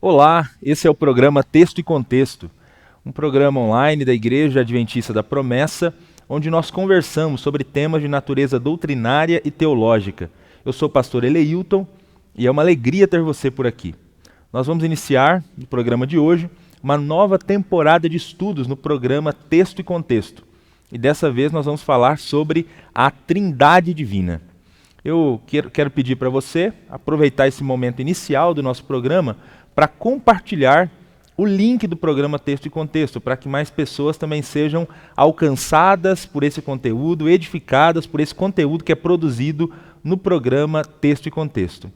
Olá, esse é o programa Texto e Contexto, um programa online da Igreja Adventista da Promessa, onde nós conversamos sobre temas de natureza doutrinária e teológica. Eu sou o pastor Eleilton e é uma alegria ter você por aqui. Nós vamos iniciar, no programa de hoje, uma nova temporada de estudos no programa Texto e Contexto. E dessa vez nós vamos falar sobre a Trindade Divina. Eu quero pedir para você aproveitar esse momento inicial do nosso programa para compartilhar o link do programa Texto e Contexto, para que mais pessoas também sejam alcançadas por esse conteúdo, edificadas por esse conteúdo que é produzido no programa Texto e Contexto.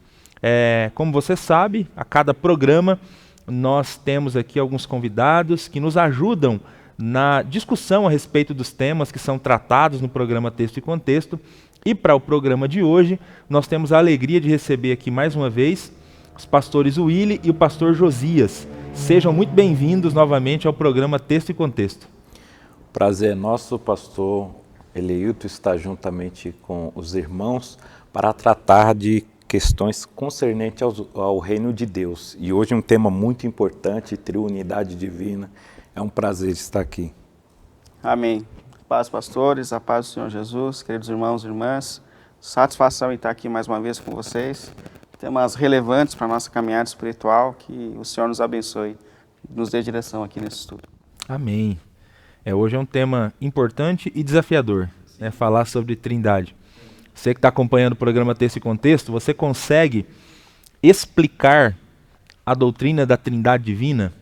Como você sabe, a cada programa nós temos aqui alguns convidados que nos ajudam na discussão a respeito dos temas que são tratados no programa Texto e Contexto. E para o programa de hoje, nós temos a alegria de receber aqui mais uma vez os pastores Willy e o pastor Josias. Sejam muito bem-vindos novamente ao programa Texto e Contexto. Prazer é nosso, pastor Eleilton, estar juntamente com os irmãos para tratar de questões concernentes ao reino de Deus. E hoje um tema muito importante, triunidade divina. É um prazer estar aqui. Amém. Paz, pastores, a paz do Senhor Jesus, queridos irmãos e irmãs. Satisfação em estar aqui mais uma vez com vocês. Temas relevantes para a nossa caminhada espiritual, que o Senhor nos abençoe, nos dê direção aqui nesse estudo. Amém. Hoje é um tema importante e desafiador, falar sobre Trindade. Você que está acompanhando o programa Texto e Contexto, você consegue explicar a doutrina da Trindade Divina?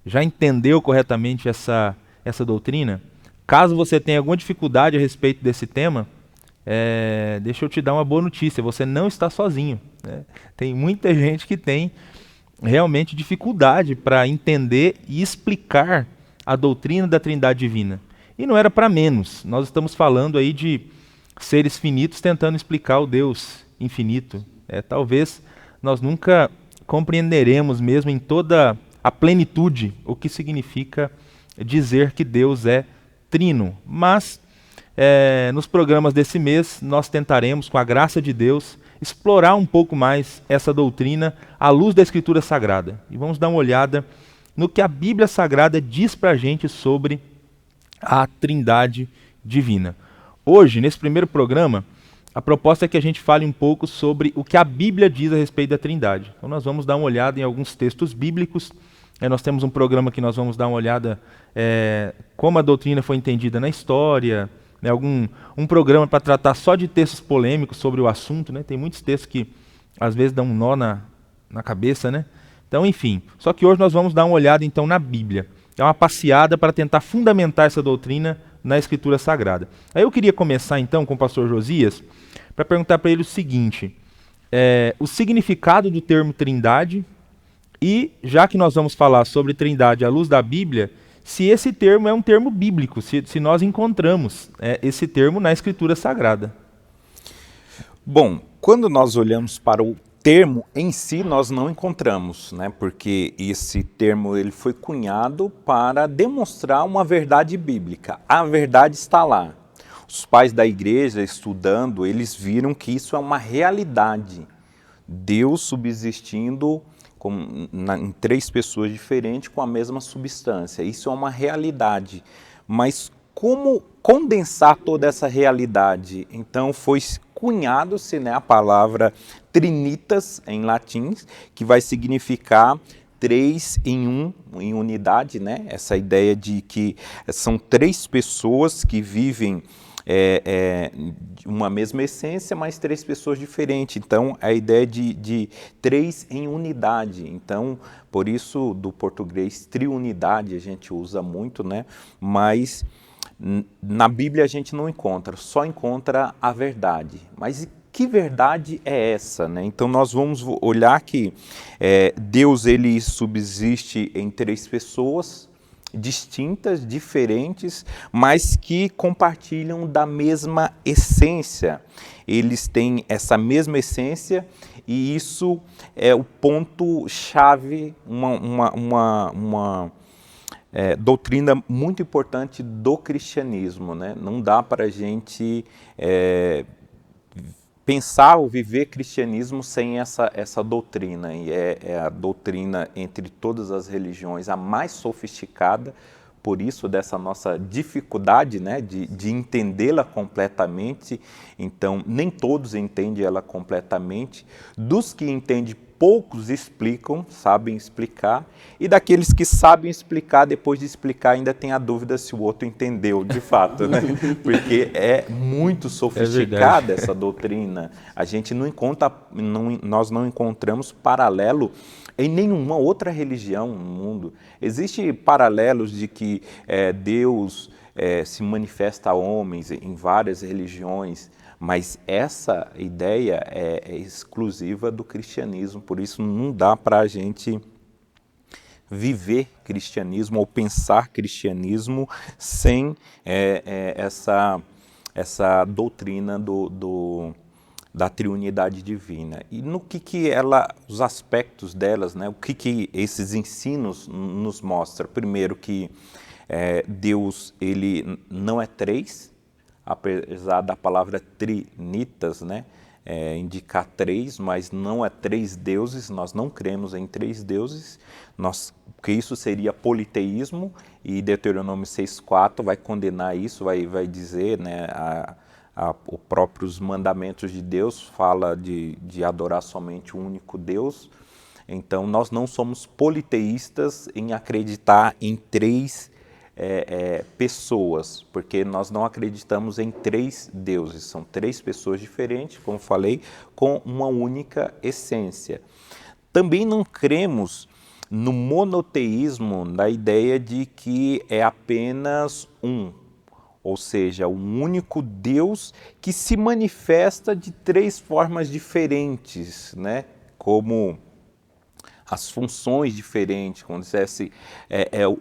Já entendeu corretamente essa doutrina? Caso você tenha alguma dificuldade a respeito desse tema, deixa eu te dar uma boa notícia, você não está sozinho. Tem muita gente que tem realmente dificuldade para entender e explicar a doutrina da Trindade Divina. E não era para menos, nós estamos falando aí de seres finitos tentando explicar o Deus infinito. Talvez nós nunca compreenderemos mesmo em toda a plenitude o que significa dizer que Deus é trino, mas nos programas desse mês nós tentaremos, com a graça de Deus, explorar um pouco mais essa doutrina à luz da Escritura Sagrada. E vamos dar uma olhada no que a Bíblia Sagrada diz para a gente sobre a Trindade Divina. Hoje, nesse primeiro programa, a proposta é que a gente fale um pouco sobre o que a Bíblia diz a respeito da Trindade. Então nós vamos dar uma olhada em alguns textos bíblicos. Nós temos um programa que nós vamos dar uma olhada como a doutrina foi entendida na história, um programa para tratar só de textos polêmicos sobre o assunto. Tem muitos textos que às vezes dão um nó na cabeça. Então, enfim, só que hoje nós vamos dar uma olhada então na Bíblia. É uma passeada para tentar fundamentar essa doutrina na Escritura Sagrada. Aí eu queria começar então com o pastor Josias para perguntar para ele o seguinte, o significado do termo Trindade. E, já que nós vamos falar sobre Trindade à luz da Bíblia, se esse termo é um termo bíblico, se nós encontramos esse termo na Escritura Sagrada. Bom, quando nós olhamos para o termo em si, nós não encontramos, porque esse termo ele foi cunhado para demonstrar uma verdade bíblica. A verdade está lá. Os pais da igreja, estudando, eles viram que isso é uma realidade. Deus subsistindo em três pessoas diferentes com a mesma substância. Isso é uma realidade. Mas como condensar toda essa realidade? Então foi cunhado-se a palavra trinitas em latim, que vai significar três em um, em unidade, Essa ideia de que são três pessoas que vivem uma mesma essência, mas três pessoas diferentes. Então, a ideia de três em unidade. Então, por isso, do português, triunidade, a gente usa muito, Mas na Bíblia a gente não encontra, só encontra a verdade. Mas que verdade é essa? Então, nós vamos olhar que Deus ele subsiste em três pessoas, distintas, diferentes, mas que compartilham da mesma essência. Eles têm essa mesma essência e isso é o ponto-chave, uma doutrina muito importante do cristianismo. Não dá para a gente pensar ou viver cristianismo sem essa doutrina. E é a doutrina entre todas as religiões a mais sofisticada, por isso dessa nossa dificuldade, né, de entendê-la completamente. Então, nem todos entendem ela completamente. Dos que entendem, poucos explicam, sabem explicar, e daqueles que sabem explicar, depois de explicar, ainda tem a dúvida se o outro entendeu de fato, né? Porque é muito sofisticada essa doutrina. A gente nós não encontramos paralelo em nenhuma outra religião no mundo. Existem paralelos de que Deus se manifesta a homens em várias religiões, mas essa ideia é exclusiva do cristianismo, por isso não dá para a gente viver cristianismo ou pensar cristianismo sem essa doutrina da triunidade divina. E no que os aspectos delas, né, o que esses ensinos nos mostram? Primeiro que Deus ele não é três, apesar da palavra trinitas, né, indicar três, mas não é três deuses, nós não cremos em três deuses, porque isso seria politeísmo, e Deuteronômio 6,4 vai condenar isso, vai dizer, né, os próprios mandamentos de Deus fala de adorar somente o único Deus. Então nós não somos politeístas em acreditar em três pessoas, porque nós não acreditamos em três deuses, são três pessoas diferentes, como falei, com uma única essência. Também não cremos no monoteísmo, na ideia de que é apenas um, ou seja, um único Deus que se manifesta de três formas diferentes, né? Como as funções diferentes, como dissesse,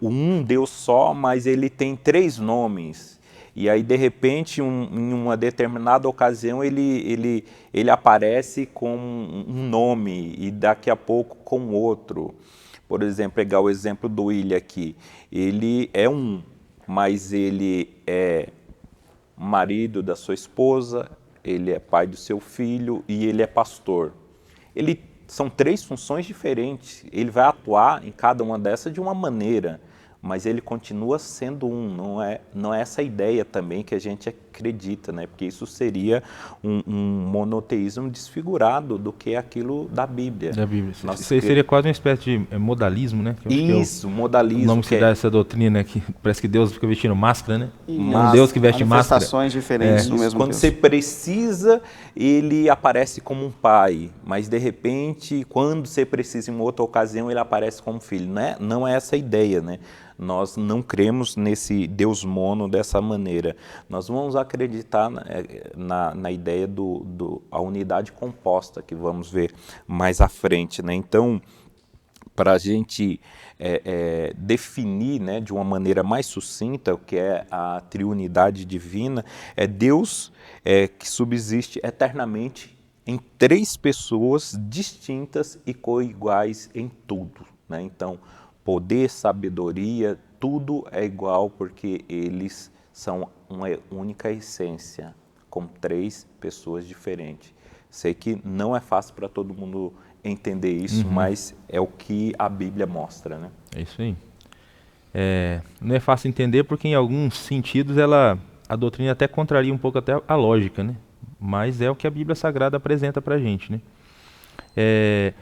um Deus só, mas ele tem três nomes. E aí, de repente, em uma determinada ocasião, ele aparece com um nome e daqui a pouco com outro. Por exemplo, pegar o exemplo do William aqui. Ele é um, mas ele é marido da sua esposa, ele é pai do seu filho e ele é pastor. São três funções diferentes, ele vai atuar em cada uma dessas de uma maneira, mas ele continua sendo um, não é essa ideia também que a gente acredita, né? Porque isso seria um monoteísmo desfigurado do que aquilo da Bíblia. Isso aí seria quase uma espécie de modalismo, né? Isso, modalismo. O nome que dá essa doutrina que parece que Deus fica vestindo máscara, né? Um Deus que veste máscara. Manifestações diferentes no mesmo Quando Deus. você precisa, ele aparece como um pai, mas de repente, quando você precisa em uma outra ocasião, ele aparece como filho. Não é essa a ideia, né? Nós não cremos nesse Deus mono dessa maneira. Nós vamos acreditar na ideia a unidade composta, que vamos ver mais à frente, né? Então, para a gente definir, né, de uma maneira mais sucinta o que é a triunidade divina, é Deus que subsiste eternamente em três pessoas distintas e coiguais em tudo, né? Então, poder, sabedoria, tudo é igual porque eles são uma única essência, com três pessoas diferentes. Sei que não é fácil para todo mundo entender isso, mas é o que a Bíblia mostra, né? É isso aí. Não é fácil entender porque em alguns sentidos a doutrina até contraria um pouco até a lógica, né? Mas é o que a Bíblia Sagrada apresenta para a gente, né?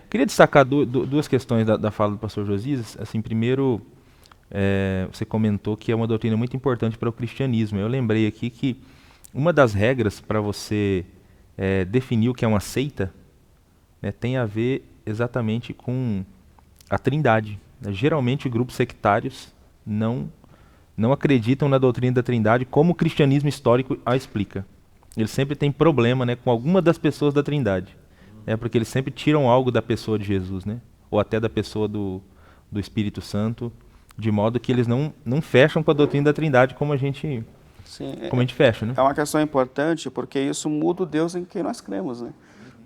Queria destacar duas questões da fala do pastor Josias. Assim, primeiro, você comentou que é uma doutrina muito importante para o cristianismo. Eu lembrei aqui que uma das regras para você definir o que é uma seita, né, tem a ver exatamente com a Trindade. Geralmente, grupos sectários não acreditam na doutrina da Trindade como o cristianismo histórico a explica. Eles sempre têm problema, né, com alguma das pessoas da Trindade. Porque eles sempre tiram algo da pessoa de Jesus, né? Ou até da pessoa do Espírito Santo, de modo que eles não fecham com a doutrina da Trindade como a gente fecha, né? É uma questão importante porque isso muda o Deus em quem nós cremos, né?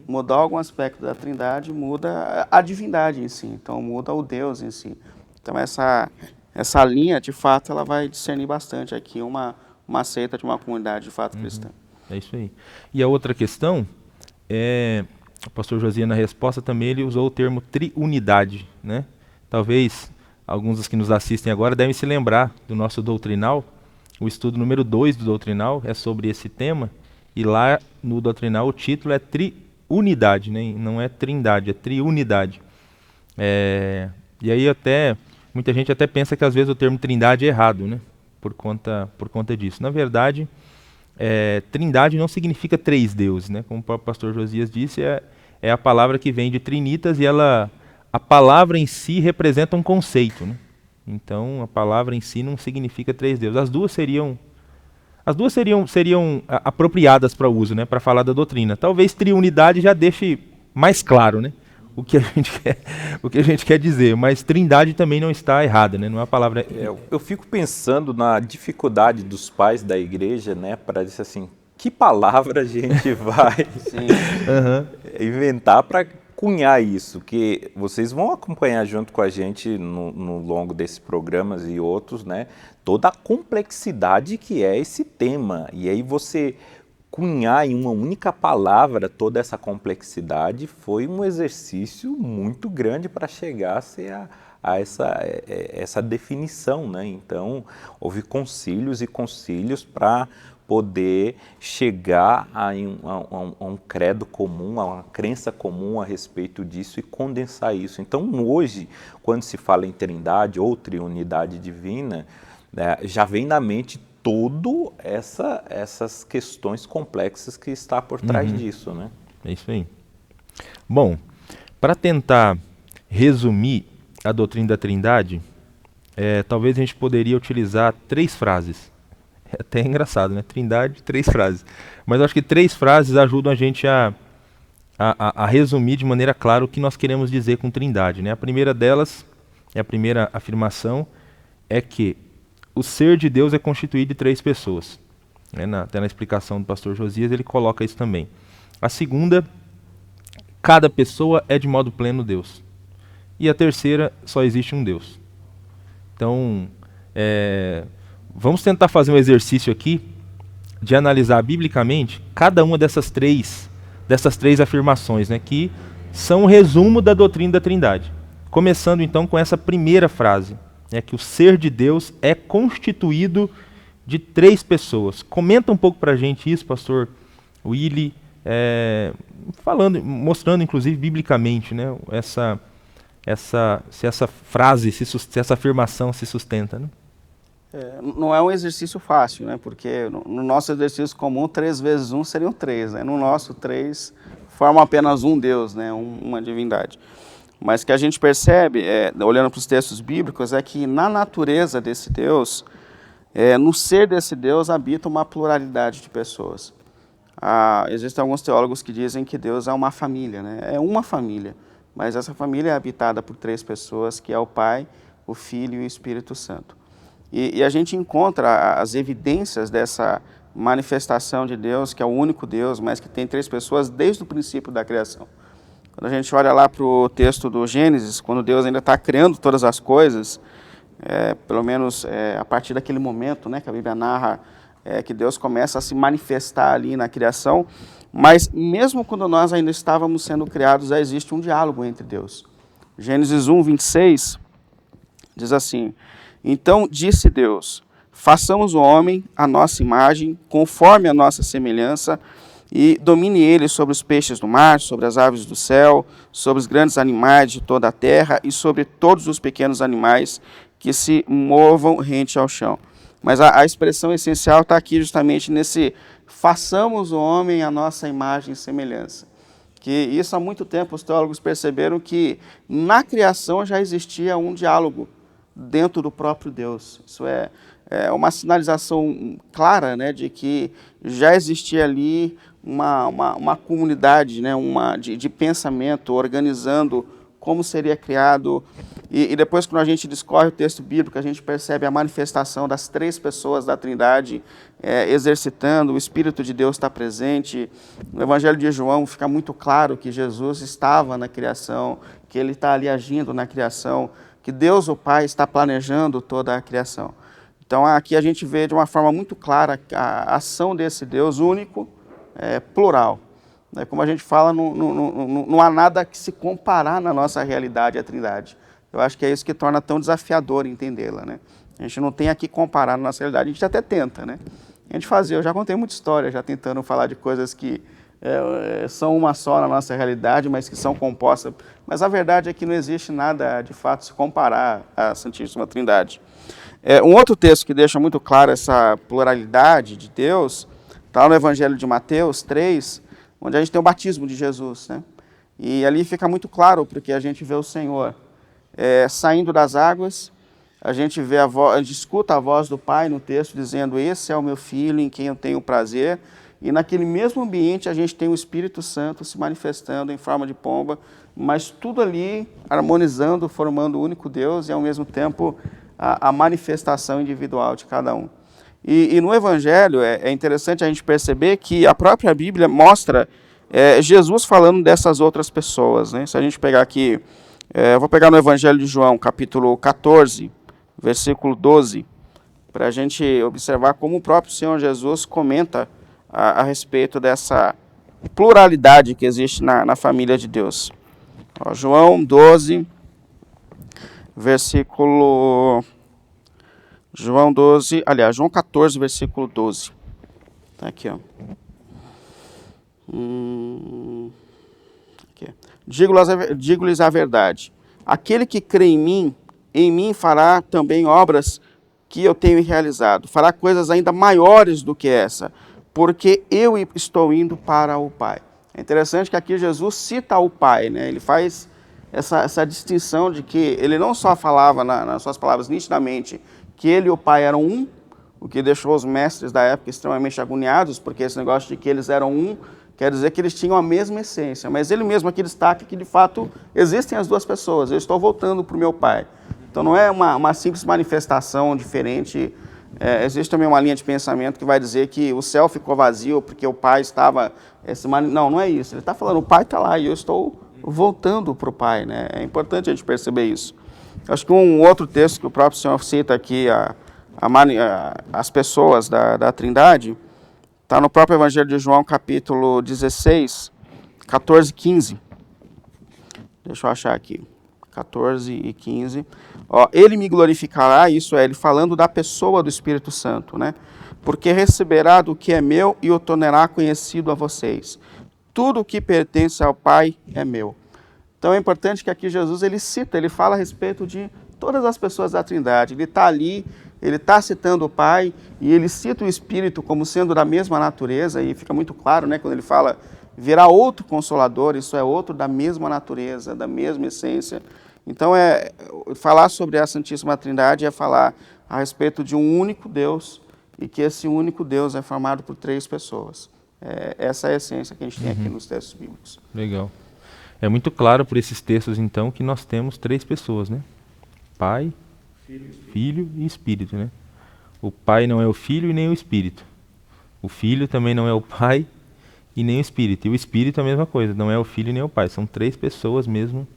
Mudar algum aspecto da Trindade muda a divindade em si, então muda o Deus em si. Então essa linha, de fato, ela vai discernir bastante aqui uma seita de uma comunidade de fato cristã. É isso aí. E a outra questão o pastor Josias, na resposta também, ele usou o termo triunidade, né? Talvez alguns dos que nos assistem agora devem se lembrar do nosso doutrinal. O estudo número 2 do doutrinal é sobre esse tema, e lá no doutrinal o título é triunidade, né? Não é trindade, é triunidade. E aí muita gente até pensa que às vezes o termo trindade é errado, né? Por conta disso. Na verdade, trindade não significa três deuses, né? Como o próprio pastor Josias disse, é a palavra que vem de trinitas, e a palavra em si representa um conceito, né? Então a palavra em si não significa três deuses. As duas seriam apropriadas para uso, né? Para falar da doutrina. Talvez triunidade já deixe mais claro, né? O que a gente quer dizer, mas trindade também não está errada, né? Não é a palavra. Eu fico pensando na dificuldade dos pais da igreja, né, para dizer assim, que palavra a gente vai inventar para cunhar isso, que vocês vão acompanhar junto com a gente no longo desses programas e outros, né, toda a complexidade que é esse tema. E aí você cunhar em uma única palavra toda essa complexidade foi um exercício muito grande para chegar a ser a essa definição, né? Então, houve concílios e concílios para poder chegar a um credo comum, a uma crença comum a respeito disso e condensar isso. Então, hoje, quando se fala em trindade ou triunidade divina, né, já vem na mente todas essas questões complexas que está por trás disso, né? É isso aí. Bom, para tentar resumir a doutrina da Trindade, talvez a gente poderia utilizar 3 frases. É até engraçado, né? Trindade, 3 frases. Mas eu acho que 3 frases ajudam a gente a resumir de maneira clara o que nós queremos dizer com Trindade, né? A primeira delas, a primeira afirmação, é que o ser de Deus é constituído de 3 pessoas. Até na explicação do pastor Josias ele coloca isso também. A segunda, cada pessoa é de modo pleno Deus. E a terceira, só existe um Deus. Então, vamos tentar fazer um exercício aqui de analisar biblicamente cada uma dessas três afirmações, né, que são um resumo da doutrina da Trindade. Começando então com essa primeira frase, que o ser de Deus é constituído de 3 pessoas. Comenta um pouco para a gente isso, pastor Willy, mostrando inclusive biblicamente, né, se essa frase, se essa afirmação se sustenta, né? Não é um exercício fácil, né? Porque no nosso exercício comum, 3 vezes 1 seriam 3, né? No nosso, 3 formam apenas um Deus, né? Uma divindade. Mas o que a gente percebe, olhando para os textos bíblicos, é que na natureza desse Deus, no ser desse Deus, habita uma pluralidade de pessoas. Existem alguns teólogos que dizem que Deus é uma família, né? É uma família, mas essa família é habitada por 3 pessoas, que é o Pai, o Filho e o Espírito Santo. E a gente encontra as evidências dessa manifestação de Deus, que é o único Deus, mas que tem 3 pessoas desde o princípio da criação. Quando a gente olha lá para o texto do Gênesis, quando Deus ainda está criando todas as coisas, pelo menos a partir daquele momento, né, que a Bíblia narra, que Deus começa a se manifestar ali na criação, mas mesmo quando nós ainda estávamos sendo criados, já existe um diálogo entre Deus. Gênesis 1, 26, diz assim: então disse Deus, façamos o homem à nossa imagem, conforme a nossa semelhança, e domine ele sobre os peixes do mar, sobre as aves do céu, sobre os grandes animais de toda a terra e sobre todos os pequenos animais que se movam rente ao chão. Mas a expressão essencial está aqui justamente nesse façamos o homem à nossa imagem e semelhança. Que isso há muito tempo os teólogos perceberam que na criação já existia um diálogo dentro do próprio Deus. Isso é uma sinalização clara, né, de que já existia ali uma comunidade, né, de pensamento, organizando como seria criado. E depois, quando a gente discorre o texto bíblico, a gente percebe a manifestação das 3 pessoas da Trindade exercitando, o Espírito de Deus está presente. No Evangelho de João fica muito claro que Jesus estava na criação, que ele está ali agindo na criação, que Deus, o Pai, está planejando toda a criação. Então, aqui a gente vê de uma forma muito clara a ação desse Deus único, plural. Né? Como a gente fala, não há nada que se comparar na nossa realidade à Trindade. Eu acho que é isso que torna tão desafiador entendê-la, né? A gente não tem a que comparar na nossa realidade, a gente até tenta, né? A gente fazia, eu já contei muita história, já tentando falar de coisas que são uma só na nossa realidade, mas que são compostas. Mas a verdade é que não existe nada, de fato, se comparar à Santíssima Trindade. Um outro texto que deixa muito claro essa pluralidade de Deus, está no Evangelho de Mateus 3, onde a gente tem o batismo de Jesus, né? E ali fica muito claro, porque a gente vê o Senhor saindo das águas, a gente escuta a voz do Pai no texto dizendo: esse é o meu Filho em quem eu tenho prazer, e naquele mesmo ambiente a gente tem o Espírito Santo se manifestando em forma de pomba, mas tudo ali harmonizando, formando o único Deus e ao mesmo tempo a manifestação individual de cada um. E no Evangelho é interessante a gente perceber que a própria Bíblia mostra Jesus falando dessas outras pessoas, né? Se a gente pegar aqui, eu vou pegar no Evangelho de João, capítulo 14, versículo 12, para a gente observar como o próprio Senhor Jesus comenta a respeito dessa pluralidade que existe na família de Deus. João 12, versículo... João 14, versículo 12. Está aqui, ó. Digo-lhes a verdade. Aquele que crê em mim fará também obras que eu tenho realizado. Fará coisas ainda maiores do que essa, porque eu estou indo para o Pai. É interessante que aqui Jesus cita o Pai, né? Ele faz essa distinção de que ele não só falava nas suas palavras nitidamente que ele e o Pai eram um, o que deixou os mestres da época extremamente agoniados, porque esse negócio de que eles eram um quer dizer que eles tinham a mesma essência, mas ele mesmo aqui destaca que de fato existem as duas pessoas, eu estou voltando para o meu Pai. Então não é uma simples manifestação diferente, existe também uma linha de pensamento que vai dizer que o céu ficou vazio porque o Pai estava... Não é isso, ele está falando, o Pai está lá e eu estou voltando para o Pai, né? É importante a gente perceber isso. Acho que um outro texto que o próprio Senhor cita aqui, as pessoas da Trindade, está no próprio Evangelho de João, capítulo 16, 14 e 15. Deixa eu achar aqui. 14 e 15. Ele me glorificará, isso é, ele falando da pessoa do Espírito Santo, né? Porque receberá do que é meu e o tornará conhecido a vocês. Tudo o que pertence ao Pai é meu. Então é importante que aqui Jesus ele fala a respeito de todas as pessoas da Trindade. Ele está ali, ele está citando o Pai e ele cita o Espírito como sendo da mesma natureza, e fica muito claro, né, quando ele fala, virá outro Consolador, isso é outro da mesma natureza, da mesma essência. Então falar sobre a Santíssima Trindade é falar a respeito de um único Deus e que esse único Deus é formado por três pessoas. Essa é a essência que a gente tem aqui nos textos bíblicos. Legal. É muito claro por esses textos, então, que nós temos três pessoas, né? Pai, Filho e Espírito, né? O Pai não é o Filho e nem o Espírito. O Filho também não é o Pai e nem o Espírito. E o Espírito é a mesma coisa, não é o Filho e nem o Pai. São três pessoas mesmo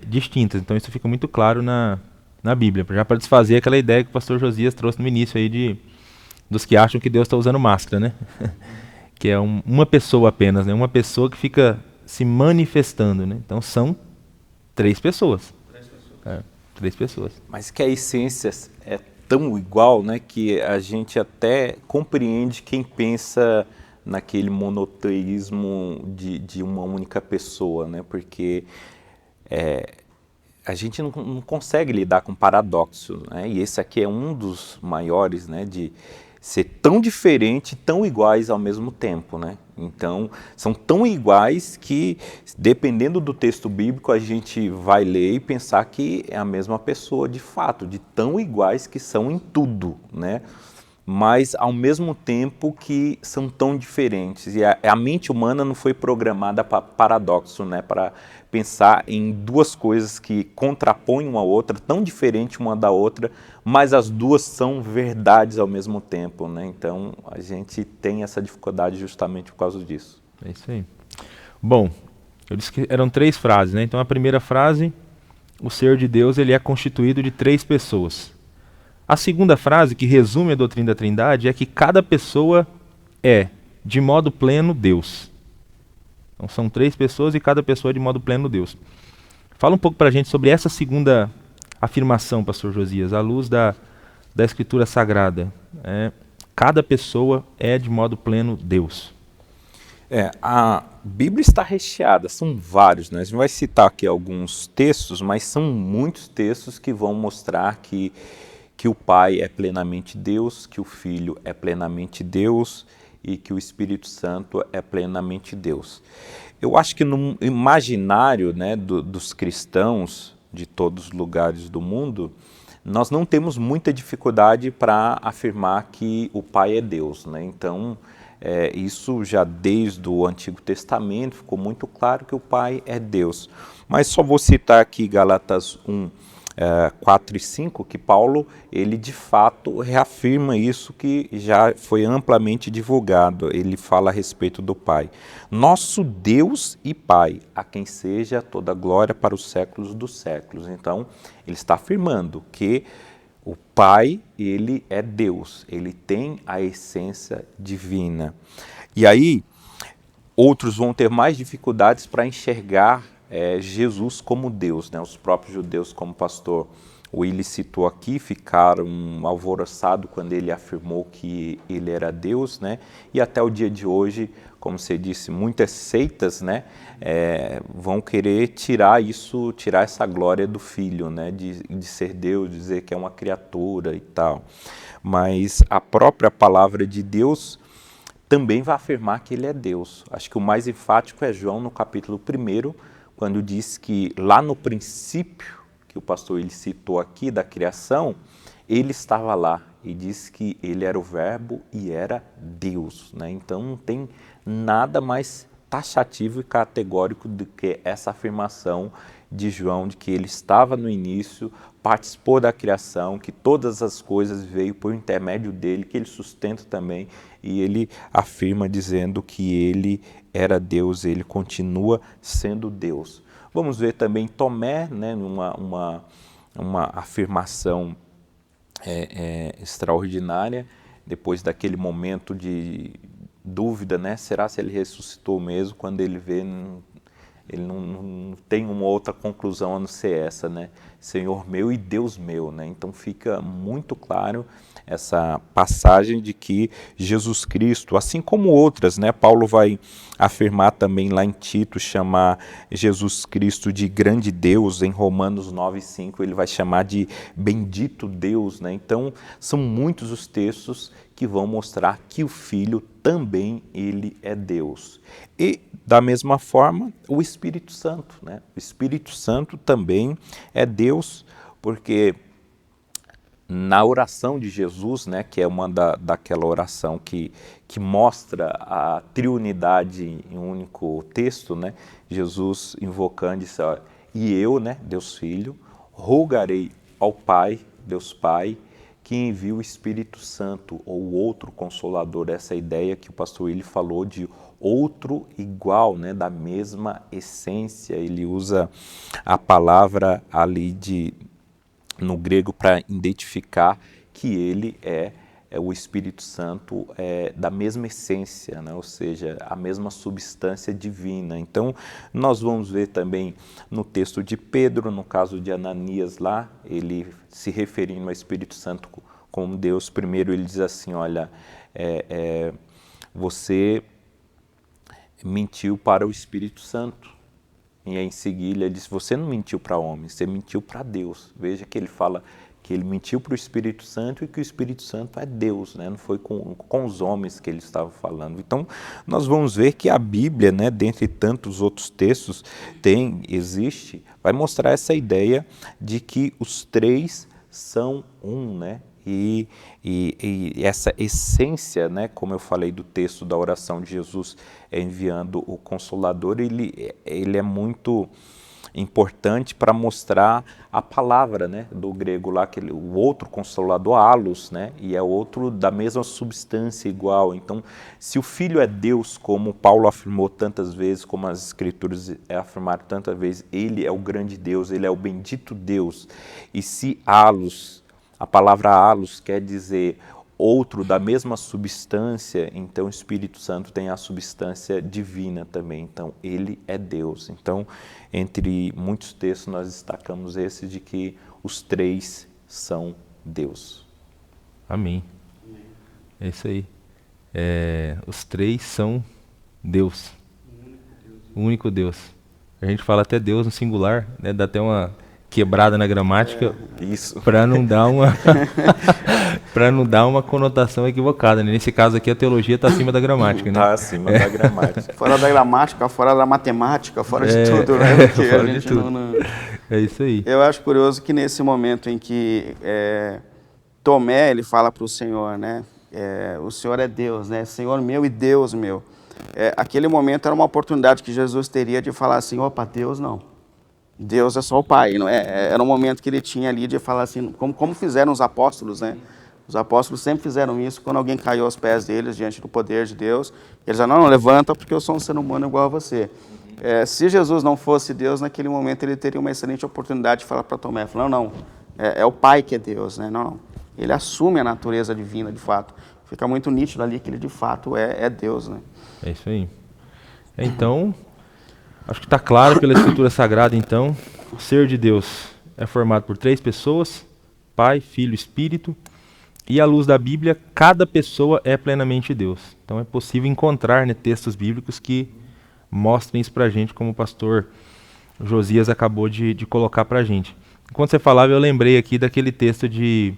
distintas. Então isso fica muito claro na Bíblia. Já para desfazer aquela ideia que o pastor Josias trouxe no início aí dos que acham que Deus está usando máscara, né? Que é uma pessoa apenas, né? Uma pessoa que fica se manifestando, né? Então são três pessoas. Três pessoas. Mas que a essência é tão igual, né, que a gente até compreende quem pensa naquele monoteísmo de uma única pessoa, né? Porque a gente não consegue lidar com paradoxos, né? E esse aqui é um dos maiores, né, de ser tão diferente, tão iguais ao mesmo tempo, né? Então, são tão iguais que, dependendo do texto bíblico, a gente vai ler e pensar que é a mesma pessoa, de fato, de tão iguais que são em tudo, né? Mas, ao mesmo tempo que são tão diferentes. E a mente humana não foi programada para paradoxo, né? Para pensar em duas coisas que contrapõem uma outra, tão diferente uma da outra, mas as duas são verdades ao mesmo tempo, né? Então, a gente tem essa dificuldade justamente por causa disso. É isso aí. Bom, eu disse que eram três frases, né? Então, a primeira frase, o ser de Deus, ele é constituído de três pessoas. A segunda frase, que resume a doutrina da Trindade, é que cada pessoa é, de modo pleno, Deus. Então são 3 pessoas e cada pessoa é de modo pleno Deus. Fala um pouco para a gente sobre essa segunda afirmação, pastor Josias, à luz da Escritura Sagrada. Cada pessoa é de modo pleno Deus. A Bíblia está recheada, são vários, né? A gente vai citar aqui alguns textos, mas são muitos textos que vão mostrar que o Pai é plenamente Deus, que o Filho é plenamente Deus e que o Espírito Santo é plenamente Deus. Eu acho que no imaginário, né, dos cristãos de todos os lugares do mundo, nós não temos muita dificuldade para afirmar que o Pai é Deus, né? Então, isso já desde o Antigo Testamento ficou muito claro que o Pai é Deus. Mas só vou citar aqui Gálatas 1, 4 e 5, que Paulo, ele de fato reafirma isso que já foi amplamente divulgado. Ele fala a respeito do Pai. Nosso Deus e Pai, a quem seja toda glória para os séculos dos séculos. Então, ele está afirmando que o Pai, ele é Deus, ele tem a essência divina. E aí, outros vão ter mais dificuldades para enxergar Jesus como Deus, né? Os próprios judeus, como o pastor Willy citou aqui, ficaram alvoroçados quando ele afirmou que ele era Deus, né? E até o dia de hoje, como você disse, muitas seitas, né, vão querer tirar essa glória do Filho, né, de ser Deus, dizer que é uma criatura e tal. Mas a própria palavra de Deus também vai afirmar que ele é Deus. Acho que o mais enfático é João no capítulo 1, quando diz que lá no princípio, que o pastor ele citou aqui da criação, ele estava lá e diz que ele era o verbo e era Deus, né? Então não tem nada mais taxativo e categórico do que essa afirmação de João, de que ele estava no início, participou da criação, que todas as coisas veio por intermédio dele, que ele sustenta também, e ele afirma dizendo que ele era Deus, ele continua sendo Deus. Vamos ver também Tomé, né, uma afirmação extraordinária, depois daquele momento de dúvida, né, será se ele ressuscitou mesmo, quando ele vê, ele não tem uma outra conclusão a não ser essa, né, Senhor meu e Deus meu, né, então fica muito claro essa passagem de que Jesus Cristo, assim como outras, né, Paulo vai afirmar também lá em Tito, chamar Jesus Cristo de grande Deus, em Romanos 9:5 ele vai chamar de bendito Deus, né, então são muitos os textos que vão mostrar que o Filho também ele é Deus. E da mesma forma o Espírito Santo, né, o Espírito Santo também é Deus, porque na oração de Jesus, né, que é uma daquela oração que mostra a triunidade em um único texto, né, Jesus invocando, disse, ó, e eu, né, Deus Filho, rogarei ao Pai, Deus Pai, que envie o Espírito Santo, ou outro Consolador, essa ideia que o pastor Willy falou de outro igual, né, da mesma essência, ele usa a palavra ali no grego para identificar que ele é o Espírito Santo da mesma essência, né? Ou seja, a mesma substância divina. Então, nós vamos ver também no texto de Pedro, no caso de Ananias lá, ele se referindo ao Espírito Santo como Deus, primeiro ele diz assim, olha, você mentiu para o Espírito Santo. E aí, em seguida ele diz, você não mentiu para homens, você mentiu para Deus. Veja que ele fala que ele mentiu para o Espírito Santo e que o Espírito Santo é Deus, né? Não foi com os homens que ele estava falando. Então, nós vamos ver que a Bíblia, né, dentre tantos outros textos, existe, vai mostrar essa ideia de que os três são um, né? E essa essência, né, como eu falei do texto da oração de Jesus enviando o Consolador, ele é muito importante para mostrar a palavra, né, do grego lá, o outro Consolador, halos, né, e é outro da mesma substância igual. Então, se o Filho é Deus, como Paulo afirmou tantas vezes, como as Escrituras afirmaram tantas vezes, ele é o grande Deus, ele é o bendito Deus, e se halos, a palavra halos quer dizer outro da mesma substância, então o Espírito Santo tem a substância divina também, então ele é Deus. Então, entre muitos textos nós destacamos esse de que os três são Deus. Amém. É isso aí. Os três são Deus. O único Deus. A gente fala até Deus no singular, né? Dá até uma quebrada na gramática para não dar uma para não dar uma conotação equivocada, né? Nesse caso aqui a teologia está acima da gramática, né? Está acima da gramática. Fora da gramática, fora da matemática, fora de tudo, né? Porque fora a de gente tudo. É isso aí. Eu acho curioso que nesse momento em que Tomé ele fala para o Senhor, né? O Senhor é Deus, né? Senhor meu e Deus meu. Aquele momento era uma oportunidade que Jesus teria de falar assim, opa, Deus não. Deus é só o Pai, não é? Era um momento que ele tinha ali de falar assim, como fizeram os apóstolos, né? Os apóstolos sempre fizeram isso quando alguém caiu aos pés deles diante do poder de Deus. Eles diziam, não, levanta porque eu sou um ser humano igual a você. Se Jesus não fosse Deus, naquele momento ele teria uma excelente oportunidade de falar para Tomé, não, é o Pai que é Deus, né? Não. Ele assume a natureza divina, de fato. Fica muito nítido ali que ele de fato é Deus, né? É isso aí. Então, acho que está claro pela Escritura Sagrada, então, o ser de Deus é formado por três pessoas, Pai, Filho, Espírito, e à luz da Bíblia, cada pessoa é plenamente Deus. Então é possível encontrar, né, textos bíblicos que mostrem isso para a gente, como o pastor Josias acabou de colocar para a gente. Enquanto você falava, eu lembrei aqui daquele texto de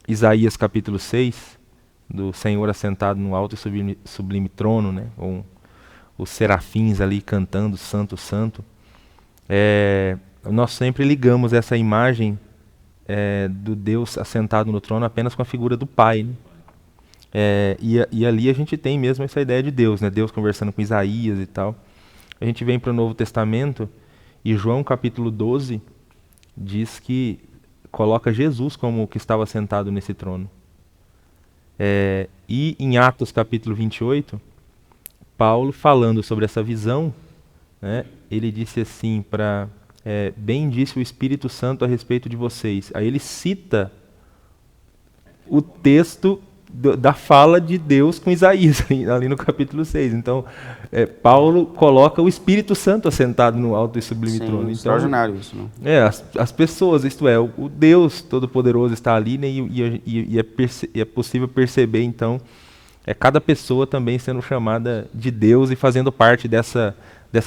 Isaías capítulo 6, do Senhor assentado no alto e sublime trono, né, com os serafins ali cantando Santo, Santo. Nós sempre ligamos essa imagem do Deus assentado no trono apenas com a figura do Pai, né? E ali a gente tem mesmo essa ideia de Deus, né? Deus conversando com Isaías e tal. A gente vem para o Novo Testamento e João capítulo 12 diz que coloca Jesus como o que estava sentado nesse trono. E em Atos capítulo 28, Paulo, falando sobre essa visão, né, ele disse assim bem disse o Espírito Santo a respeito de vocês. Aí ele cita o texto da fala de Deus com Isaías, ali no capítulo 6. Então, Paulo coloca o Espírito Santo assentado no alto e sublime trono. Então, extraordinário isso, não? As pessoas, isto é, o Deus Todo-Poderoso está ali, né, e é possível perceber, então, cada pessoa também sendo chamada de Deus e fazendo parte dessa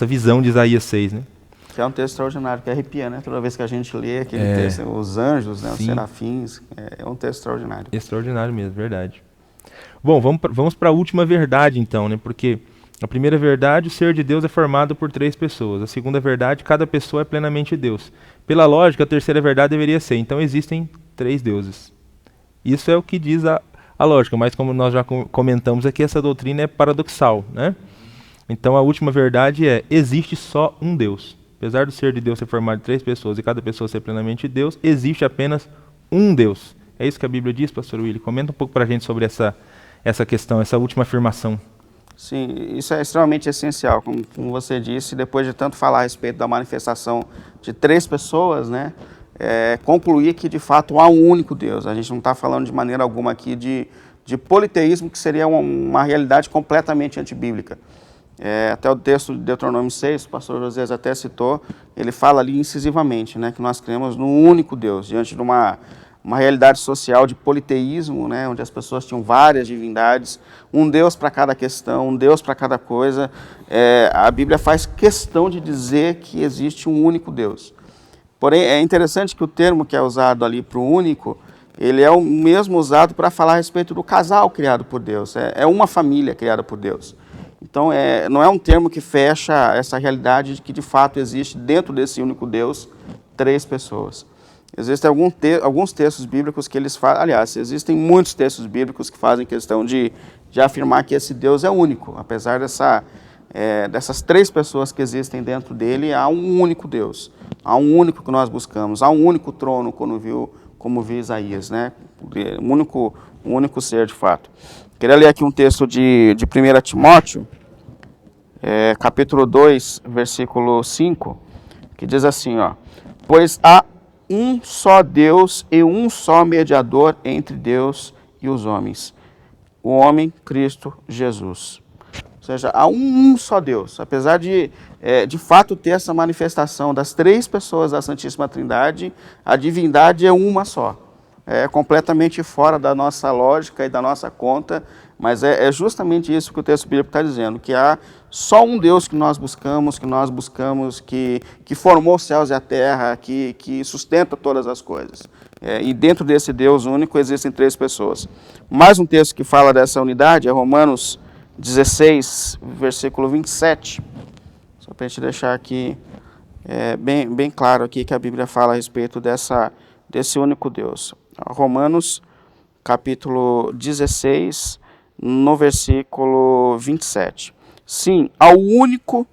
visão de Isaías 6, né? Que é um texto extraordinário, que arrepia, né? Toda vez que a gente lê aquele texto, os anjos, né? Os serafins, é um texto extraordinário. Extraordinário mesmo, verdade. Bom, vamos para a última verdade então, né? Porque a primeira verdade, o ser de Deus é formado por três pessoas. A segunda verdade, cada pessoa é plenamente Deus. Pela lógica, a terceira verdade deveria ser, então existem três deuses. Isso é o que diz a lógica, mas como nós já comentamos aqui, essa doutrina é paradoxal, né? Então a última verdade existe só um Deus. Apesar do ser de Deus ser formado de três pessoas e cada pessoa ser plenamente Deus, existe apenas um Deus. É isso que a Bíblia diz, pastor Willy? Comenta um pouco para a gente sobre essa questão, essa última afirmação. Sim, isso é extremamente essencial. Como você disse, depois de tanto falar a respeito da manifestação de três pessoas, né, concluir que de fato há um único Deus. A gente não está falando de maneira alguma aqui de politeísmo, que seria uma realidade completamente antibíblica. Até o texto de Deuteronômio 6, o pastor José até citou, ele fala ali incisivamente, né, que nós cremos num único Deus, diante de uma realidade social de politeísmo, né, onde as pessoas tinham várias divindades, um Deus para cada questão, um Deus para cada coisa. A Bíblia faz questão de dizer que existe um único Deus. Porém, é interessante que o termo que é usado ali para o único, ele é o mesmo usado para falar a respeito do casal criado por Deus, é uma família criada por Deus. Então, não é um termo que fecha essa realidade de que, de fato, existe dentro desse único Deus três pessoas. Existem alguns textos bíblicos que eles fazem, aliás, existem muitos textos bíblicos que fazem questão de afirmar que esse Deus é único. Apesar dessas três pessoas que existem dentro dele, há um único Deus. Há um único que nós buscamos, há um único trono, como viu Isaías, né? Um único ser, de fato. Queria ler aqui um texto de 1 Timóteo, capítulo 2, versículo 5, que diz assim, pois há um só Deus e um só mediador entre Deus e os homens. O homem, Cristo Jesus. Ou seja, há um só Deus. Apesar de fato ter essa manifestação das três pessoas da Santíssima Trindade, a divindade é uma só. É completamente fora da nossa lógica e da nossa conta, mas é justamente isso que o texto bíblico está dizendo, que há só um Deus que nós buscamos, que formou os céus e a terra, que sustenta todas as coisas. E dentro desse Deus único existem três pessoas. Mais um texto que fala dessa unidade é Romanos 16, versículo 27. Só para a gente deixar aqui bem claro aqui que a Bíblia fala a respeito desse único Deus. Romanos, capítulo 16, no versículo 27. Sim, ao único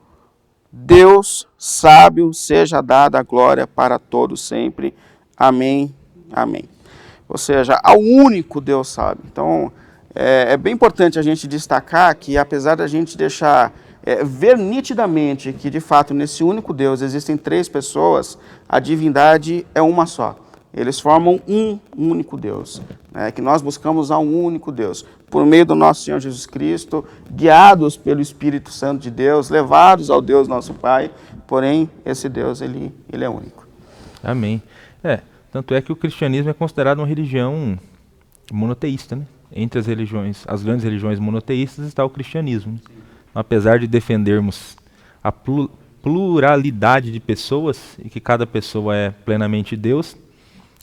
Deus sábio seja dada a glória para todos sempre. Amém, amém. Ou seja, ao único Deus sábio. Então, é bem importante a gente destacar que, apesar da gente deixar ver nitidamente que, de fato, nesse único Deus existem três pessoas, a divindade é uma só. Eles formam um único Deus, que nós buscamos a um único Deus, por meio do nosso Senhor Jesus Cristo, guiados pelo Espírito Santo de Deus, levados ao Deus nosso Pai, porém, esse Deus, ele é único. Amém. Tanto é que o cristianismo é considerado uma religião monoteísta, né? Entre as religiões, as grandes religiões monoteístas está o cristianismo. Apesar de defendermos a pluralidade de pessoas e que cada pessoa é plenamente Deus,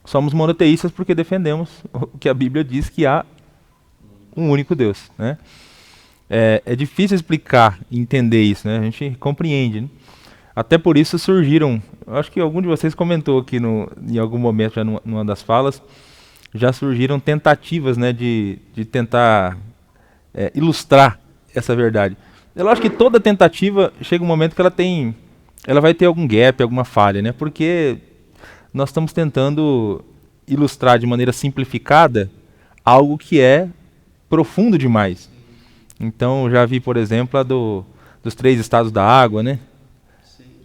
somos monoteístas porque defendemos o que a Bíblia diz, que há um único Deus, né? É difícil explicar e entender isso, né? A gente compreende, né? Até por isso surgiram, acho que algum de vocês comentou aqui em algum momento, já numa das falas, já surgiram tentativas, né, de tentar ilustrar essa verdade. Eu acho que toda tentativa chega um momento que ela vai ter algum gap, alguma falha, né? Porque nós estamos tentando ilustrar de maneira simplificada algo que é profundo demais. Então, já vi, por exemplo, dos três estados da água, né?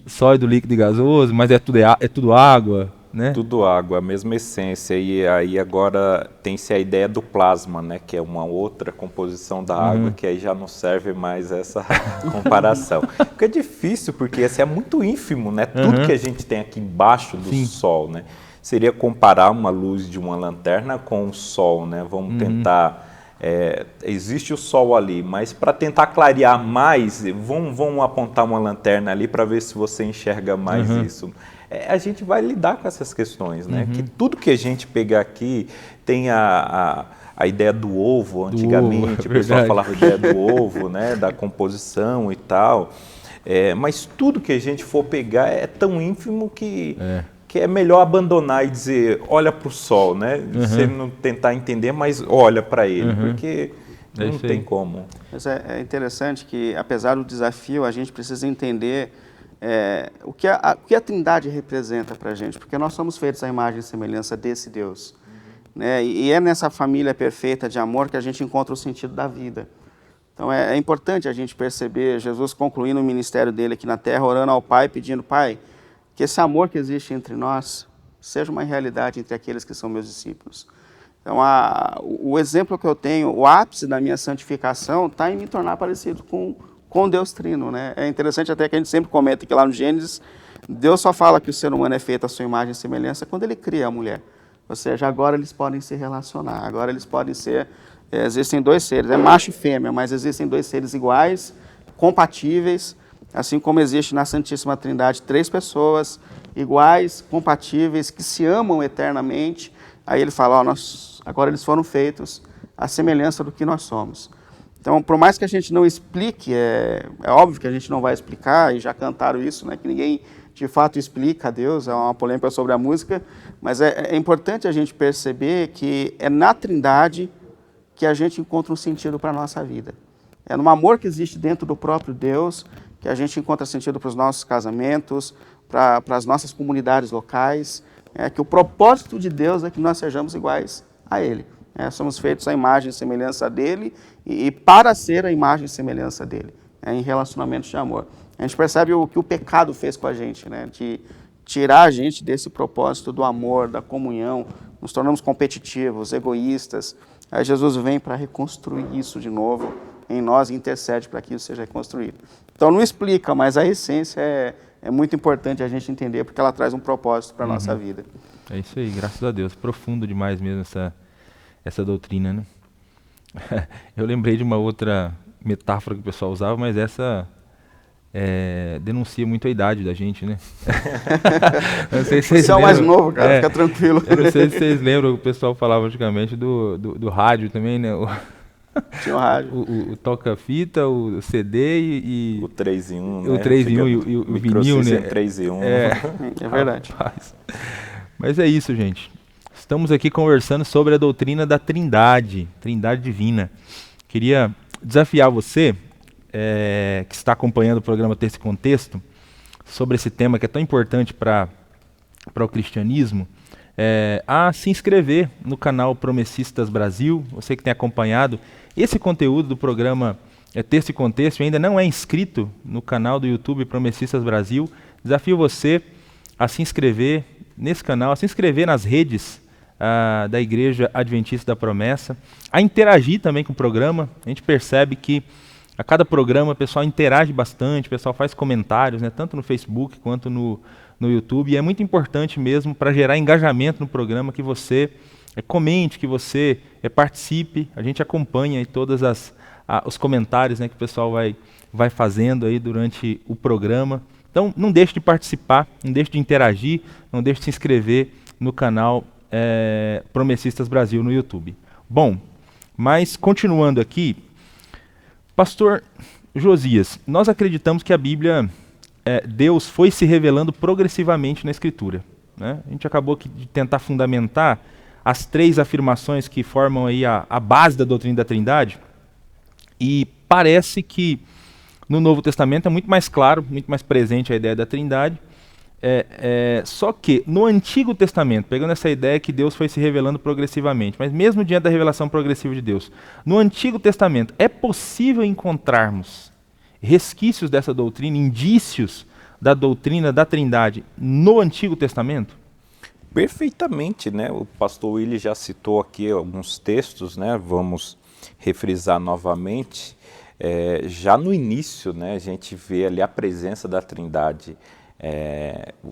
Sólido, líquido e gasoso, mas é tudo água, né? Tudo água, a mesma essência. E aí agora tem-se a ideia do plasma, né? Que é uma outra composição da água, que aí já não serve mais essa comparação. Porque é difícil, porque esse é muito ínfimo, né? Tudo que a gente tem aqui embaixo do Sol, né? Seria comparar uma luz de uma lanterna com o Sol, né? Vamos tentar... existe o Sol ali, mas para tentar clarear mais, vamos apontar uma lanterna ali para ver se você enxerga mais isso. A gente vai lidar com essas questões, né? Que tudo que a gente pegar aqui tem a ideia do ovo, antigamente o pessoal falava a ideia do ovo, né? Da composição e tal, mas tudo que a gente for pegar é tão ínfimo que é melhor abandonar e dizer, olha para o Sol, né? Você não tentar entender, mas olha para ele, porque não tem como. Mas é interessante que, apesar do desafio, a gente precisa entender o que a Trindade representa para a gente, porque nós somos feitos à imagem e semelhança desse Deus. Né? E é nessa família perfeita de amor que a gente encontra o sentido da vida. Então é importante a gente perceber Jesus concluindo o ministério dele aqui na terra, orando ao Pai, pedindo, Pai, que esse amor que existe entre nós seja uma realidade entre aqueles que são meus discípulos. Então, o exemplo que eu tenho, o ápice da minha santificação está em me tornar parecido com Deus Trino, né? É interessante até que a gente sempre comenta que lá no Gênesis, Deus só fala que o ser humano é feito à sua imagem e semelhança quando ele cria a mulher. Ou seja, agora eles podem se relacionar, agora eles podem ser... existem dois seres, é macho e fêmea, mas existem dois seres iguais, compatíveis, assim como existe na Santíssima Trindade três pessoas iguais, compatíveis, que se amam eternamente. Aí ele fala, agora eles foram feitos à semelhança do que nós somos. Então, por mais que a gente não explique, é óbvio que a gente não vai explicar, e já cantaram isso, né, que ninguém de fato explica a Deus, é uma polêmica sobre a música, mas é importante a gente perceber que é na Trindade que a gente encontra um sentido para a nossa vida. É no amor que existe dentro do próprio Deus que a gente encontra sentido para os nossos casamentos, para as nossas comunidades locais, que o propósito de Deus é que nós sejamos iguais a Ele. Somos feitos à imagem e semelhança dEle e para ser a imagem e semelhança dEle, em relacionamentos de amor. A gente percebe o que o pecado fez com a gente, né? De tirar a gente desse propósito do amor, da comunhão, nos tornamos competitivos, egoístas, Aí Jesus vem para reconstruir isso de novo em nós e intercede para que isso seja reconstruído. Então não explica, mas a essência é muito importante a gente entender, porque ela traz um propósito para a nossa vida. É isso aí, graças a Deus. Profundo demais mesmo essa doutrina, né? Eu lembrei de uma outra metáfora que o pessoal usava, mas essa denuncia muito a idade da gente, né? Não sei se vocês Você é o mais lembram. novo, cara, fica tranquilo. Eu não sei se vocês lembram, o pessoal falava antigamente do rádio também, né? Tinha o rádio. O toca-fita, o CD e O 3 em 1, né? o 3 em 1 e o vinil, né? 3 em 1. É verdade. Rapaz. Mas é isso, gente. Estamos aqui conversando sobre a doutrina da Trindade, Trindade Divina. Queria desafiar você, que está acompanhando o programa Texto e Contexto, sobre esse tema que é tão importante para o cristianismo, a se inscrever no canal Promessistas Brasil. Você que tem acompanhado esse conteúdo do programa Texto e Contexto e ainda não é inscrito no canal do YouTube Promessistas Brasil, desafio você a se inscrever nesse canal, a se inscrever nas redes da Igreja Adventista da Promessa, a interagir também com o programa. A gente percebe que a cada programa o pessoal interage bastante, o pessoal faz comentários, né, tanto no Facebook quanto no YouTube, e é muito importante mesmo para gerar engajamento no programa que você comente, que você participe. A gente acompanha aí todos os comentários, né, que o pessoal vai fazendo aí durante o programa. Então não deixe de participar, não deixe de interagir, não deixe de se inscrever no canal Promessistas Brasil no YouTube. Bom, mas continuando aqui, Pastor Josias, nós acreditamos que a Bíblia, Deus foi se revelando progressivamente na Escritura, né? A gente acabou aqui de tentar fundamentar as 3 afirmações que formam aí a base da doutrina da Trindade, e parece que no Novo Testamento é muito mais claro, muito mais presente a ideia da Trindade. Só que no Antigo Testamento, pegando essa ideia que Deus foi se revelando progressivamente, mas mesmo diante da revelação progressiva de Deus, no Antigo Testamento é possível encontrarmos resquícios dessa doutrina, indícios da doutrina da Trindade no Antigo Testamento? Perfeitamente, né? O pastor Willy já citou aqui alguns textos, né? Vamos refrisar novamente. Já no início, né, a gente vê ali a presença da Trindade.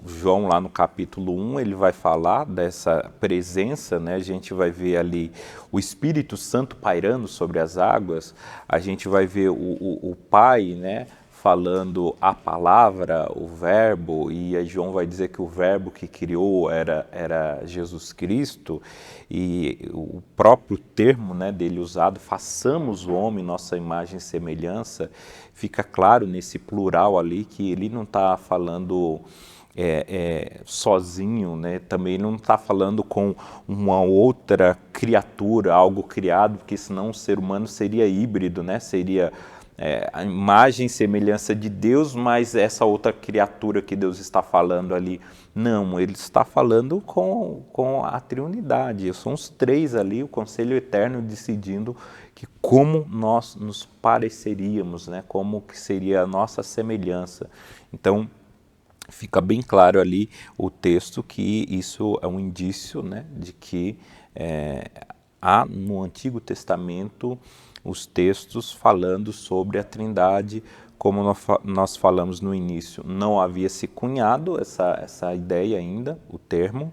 João lá no capítulo 1, ele vai falar dessa presença, né? A gente vai ver ali o Espírito Santo pairando sobre as águas, a gente vai ver o Pai, né, falando a palavra, o verbo, e aí João vai dizer que o verbo que criou era Jesus Cristo, e o próprio termo, né, dele usado, façamos o homem nossa imagem e semelhança, fica claro nesse plural ali que ele não está falando sozinho, né? Também não está falando com uma outra criatura, algo criado, porque senão o ser humano seria híbrido, né? Seria a imagem e semelhança de Deus, mas essa outra criatura que Deus está falando ali. Não, ele está falando com a Trindade. São os 3 ali, o Conselho Eterno decidindo que como nós nos pareceríamos, né? Como que seria a nossa semelhança. Então, fica bem claro ali o texto que isso é um indício, né, de que há no Antigo Testamento os textos falando sobre a Trindade, como nós falamos no início. Não havia se cunhado essa ideia ainda, o termo,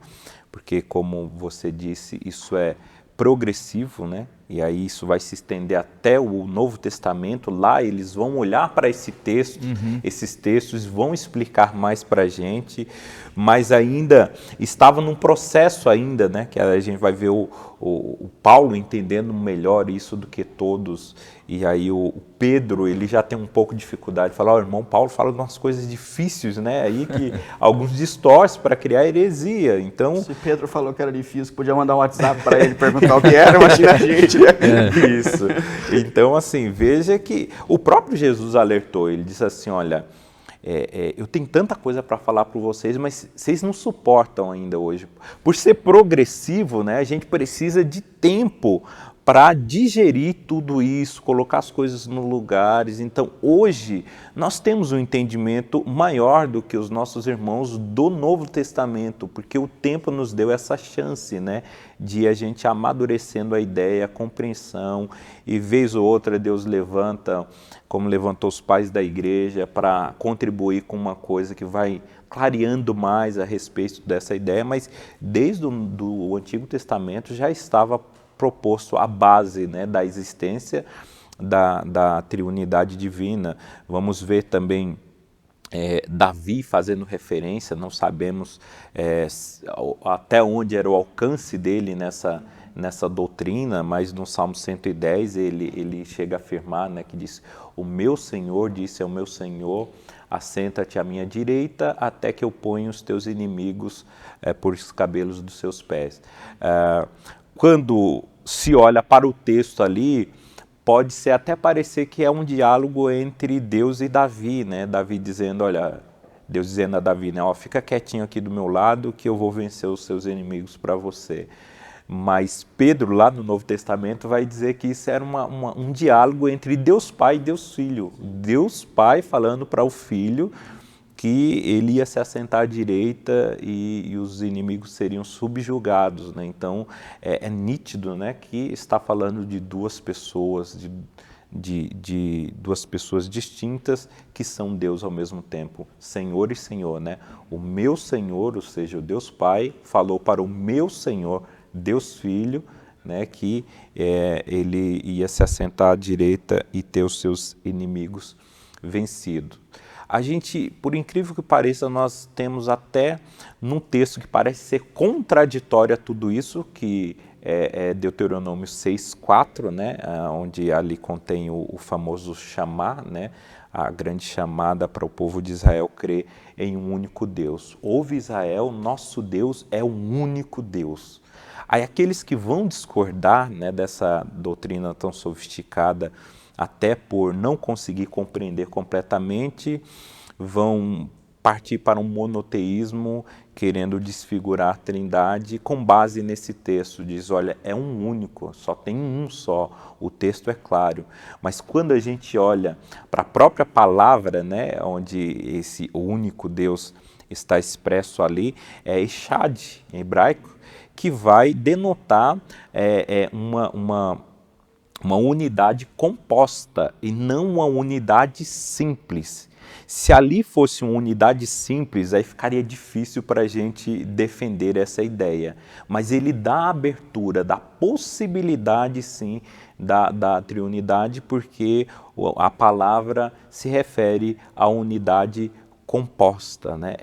porque, como você disse, isso é progressivo, né? E aí isso vai se estender até o Novo Testamento. Lá eles vão olhar para esse texto, esses textos vão explicar mais para a gente, mas ainda estava num processo ainda, né? Que a gente vai ver o Paulo entendendo melhor isso do que todos, e aí o Pedro, ele já tem um pouco de dificuldade de falar, o irmão Paulo fala de umas coisas difíceis, né? Aí que alguns distorcem para criar heresia. Então, se Pedro falou que era difícil, podia mandar um WhatsApp para ele perguntar o que era, imagina a gente, né? Isso. Então, assim, veja que o próprio Jesus alertou, ele disse assim, olha, eu tenho tanta coisa para falar para vocês, mas vocês não suportam ainda hoje. Por ser progressivo, né, a gente precisa de tempo para digerir tudo isso, colocar as coisas nos lugares. Então, hoje, nós temos um entendimento maior do que os nossos irmãos do Novo Testamento, porque o tempo nos deu essa chance, né, de a gente amadurecendo a ideia, a compreensão, e vez ou outra Deus levanta, como levantou os pais da igreja, para contribuir com uma coisa que vai clareando mais a respeito dessa ideia, mas desde o Antigo Testamento já estava proposto a base, né, da existência da triunidade divina. Vamos ver também Davi fazendo referência, não sabemos até onde era o alcance dele nessa doutrina, mas no Salmo 110 ele chega a afirmar, né, que diz: o meu Senhor disse ao meu Senhor, assenta-te à minha direita até que eu ponha os teus inimigos por os cabelos dos seus pés. Quando se olha para o texto ali, pode ser até parecer que é um diálogo entre Deus e Davi, né? Davi dizendo, olha, Deus dizendo a Davi, né, ó, fica quietinho aqui do meu lado que eu vou vencer os seus inimigos para você. Mas Pedro, lá no Novo Testamento, vai dizer que isso era um diálogo entre Deus Pai e Deus Filho. Deus Pai falando para o Filho que ele ia se assentar à direita e os inimigos seriam subjugados, né? Então, é nítido, né, que está falando de duas pessoas, de duas pessoas distintas que são Deus ao mesmo tempo, Senhor e Senhor, né? O meu Senhor, ou seja, o Deus Pai, falou para o meu Senhor, Deus Filho, né, que ele ia se assentar à direita e ter os seus inimigos vencidos. A gente, por incrível que pareça, nós temos até num texto que parece ser contraditório a tudo isso, que é Deuteronômio 6:4, né, onde ali contém o famoso chamar, né, a grande chamada para o povo de Israel crer em um único Deus. Ouve Israel, nosso Deus é um único Deus. Aí aqueles que vão discordar, né, dessa doutrina tão sofisticada, até por não conseguir compreender completamente, vão partir para um monoteísmo, querendo desfigurar a Trindade, com base nesse texto. Diz, olha, é um único, só tem um só, o texto é claro. Mas quando a gente olha para a própria palavra, né, onde esse único Deus está expresso ali, é Echad, em hebraico, que vai denotar uma unidade composta e não uma unidade simples. Se ali fosse uma unidade simples, aí ficaria difícil para a gente defender essa ideia. Mas ele dá a abertura, dá possibilidade sim da triunidade, porque a palavra se refere à unidade composta, né?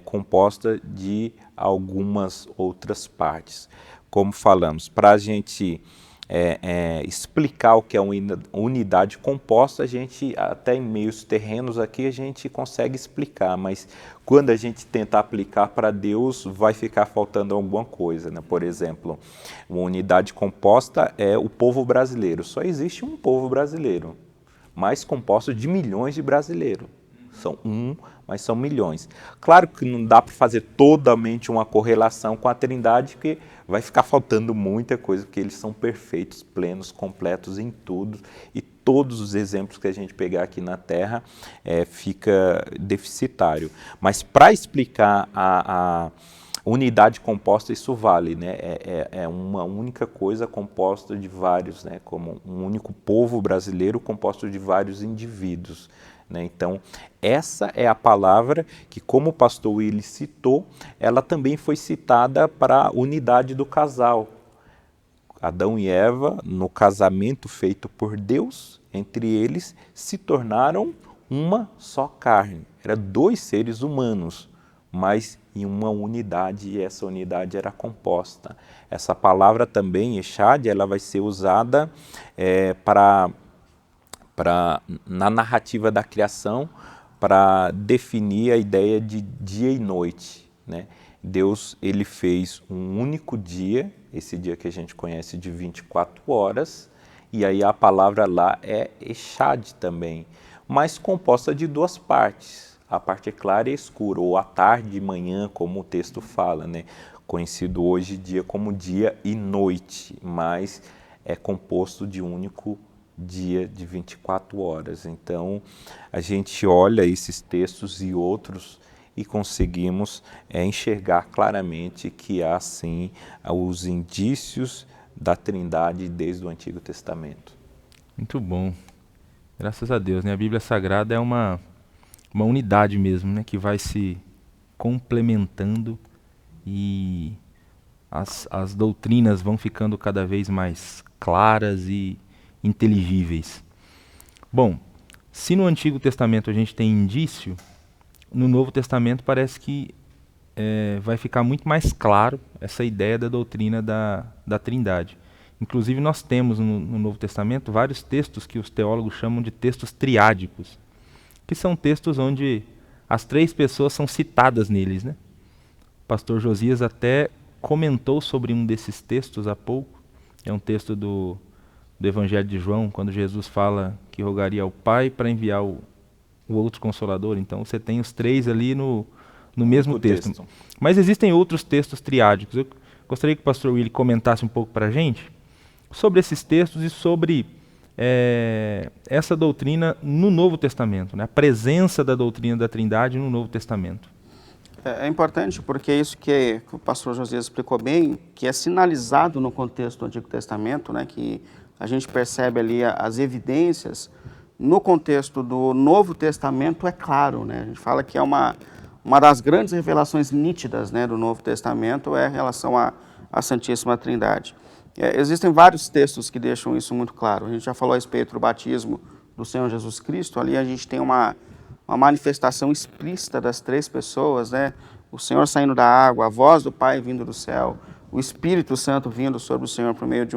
Composta de algumas outras partes. Como falamos, para a gente explicar o que é uma unidade composta, a gente, até em meios terrenos aqui, a gente consegue explicar, mas quando a gente tenta aplicar para Deus, vai ficar faltando alguma coisa, né? Por exemplo, uma unidade composta é o povo brasileiro. Só existe um povo brasileiro, mas composto de milhões de brasileiros. São mas são milhões. Claro que não dá para fazer totalmente uma correlação com a Trindade, porque vai ficar faltando muita coisa, porque eles são perfeitos, plenos, completos em tudo, e todos os exemplos que a gente pegar aqui na Terra fica deficitário. Mas para explicar a unidade composta, isso vale, né? É uma única coisa composta de vários, né? Como um único povo brasileiro composto de vários indivíduos. Então, essa é a palavra que, como o pastor Willy citou, ela também foi citada para a unidade do casal. Adão e Eva, no casamento feito por Deus, entre eles, se tornaram uma só carne. Eram dois seres humanos, mas em uma unidade, e essa unidade era composta. Essa palavra também, Echad, ela vai ser usada na narrativa da criação, para definir a ideia de dia e noite, né? Deus, ele fez um único dia, esse dia que a gente conhece de 24 horas, e aí a palavra lá é Echad também, mas composta de duas partes, a parte clara e escura, ou a tarde e manhã, como o texto fala, né? conhecido hoje em dia como dia e noite, mas é composto de um único dia de 24 horas. Então, a gente olha esses textos e outros e conseguimos enxergar claramente que há, sim, os indícios da Trindade desde o Antigo Testamento. Muito bom. Graças a Deus, né? A Bíblia Sagrada é uma unidade mesmo, né? Que vai se complementando e as doutrinas vão ficando cada vez mais claras e inteligíveis. Bom, se no Antigo Testamento a gente tem indício, no Novo Testamento parece que vai ficar muito mais claro essa ideia da doutrina da Trindade. Inclusive nós temos no Novo Testamento vários textos que os teólogos chamam de textos triádicos, que são textos onde as três pessoas são citadas neles, né? O pastor Josias até comentou sobre um desses textos há pouco. É um texto do Evangelho de João, quando Jesus fala que rogaria ao Pai para enviar o outro Consolador. Então você tem os três ali no mesmo texto. Mas existem outros textos triádicos. Eu gostaria que o pastor Willy comentasse um pouco para a gente sobre esses textos e sobre essa doutrina no Novo Testamento, né? A presença da doutrina da Trindade no Novo Testamento. É importante porque é isso que o pastor Josias explicou bem, que é sinalizado no contexto do Antigo Testamento, né, que a gente percebe ali as evidências. No contexto do Novo Testamento é claro, né? A gente fala que é uma das grandes revelações nítidas, né, do Novo Testamento é em relação à Santíssima Trindade. Existem vários textos que deixam isso muito claro. A gente já falou a respeito do batismo do Senhor Jesus Cristo. Ali a gente tem uma manifestação explícita das três pessoas, né? O Senhor saindo da água, a voz do Pai vindo do céu, o Espírito Santo vindo sobre o Senhor por meio de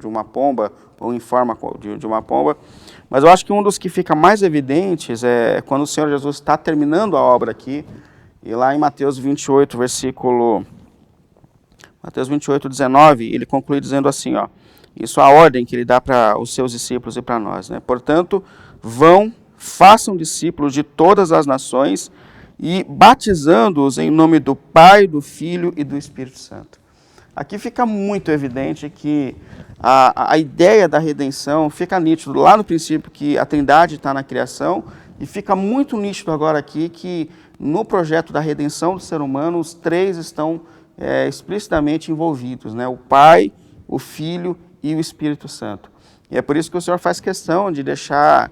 uma pomba, ou em forma de uma pomba. Mas eu acho que um dos que fica mais evidentes é quando o Senhor Jesus está terminando a obra aqui, e lá em Mateus 28, Mateus 28, 19, ele conclui dizendo assim, ó, isso é a ordem que ele dá para os seus discípulos e para nós, né? Portanto, vão, façam discípulos de todas as nações e batizando-os em nome do Pai, do Filho e do Espírito Santo. Aqui fica muito evidente que a ideia da redenção fica nítido lá no princípio que a Trindade está na criação, e fica muito nítido agora aqui que no projeto da redenção do ser humano os três estão explicitamente envolvidos, né? O Pai, o Filho e o Espírito Santo. E é por isso que o Senhor faz questão de deixar